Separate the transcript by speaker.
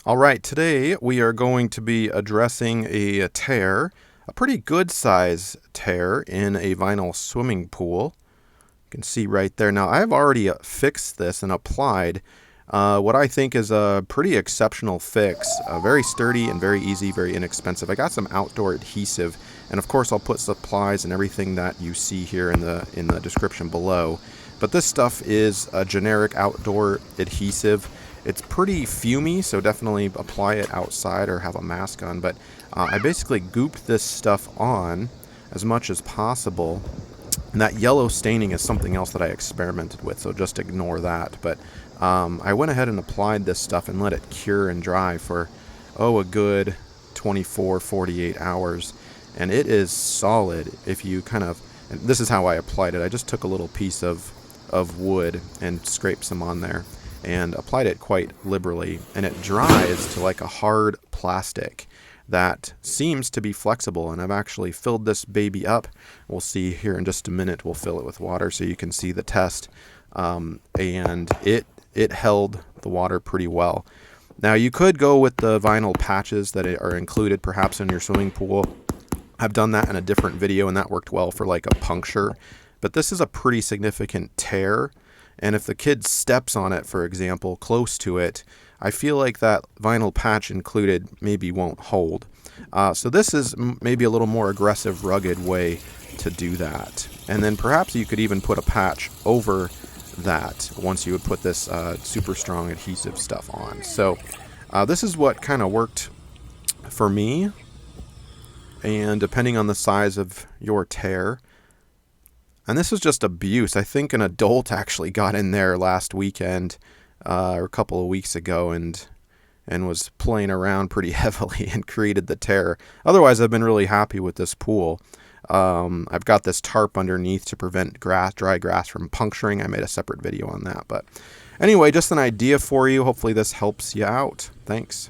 Speaker 1: All right, today we are going to be addressing a tear, a pretty good size tear in a vinyl swimming pool. You can see right there. Now, I've already fixed this and applied what I think is a pretty exceptional fix. Very sturdy and very easy, very inexpensive. I got some outdoor adhesive, and of course I'll put supplies and everything that you see here in the description below. But this stuff is a generic outdoor adhesive. It's pretty fumey, so definitely apply it outside or have a mask on. But I basically gooped this stuff on as much as possible. And that yellow staining is something else that I experimented with, so just ignore that. But I went ahead and applied this stuff and let it cure and dry for, a good 24, 48 hours. And it is solid if you and this is how I applied it. I just took a little piece of wood and scraped some on there and applied it quite liberally, and it dries to like a hard plastic that seems to be flexible. And I've actually filled this baby up. We'll see here in just a minute. We'll fill it with water so you can see the test, and it held the water pretty well. Now, you could go with the vinyl patches that are included perhaps in your swimming pool. I've done that in a different video, and that worked well for like a puncture. But this is a pretty significant tear, and if the kid steps on it, for example, close to it, I feel like that vinyl patch included maybe won't hold. So this is maybe a little more aggressive, rugged way to do that. And then perhaps you could even put a patch over that once you would put this super strong adhesive stuff on. So this is what kind of worked for me, and depending on the size of your tear. And this was just abuse. I think an adult actually got in there last weekend or a couple of weeks ago and was playing around pretty heavily and created the tear. Otherwise, I've been really happy with this pool. I've got this tarp underneath to prevent dry grass from puncturing. I made a separate video on that. But anyway, just an idea for you. Hopefully this helps you out. Thanks.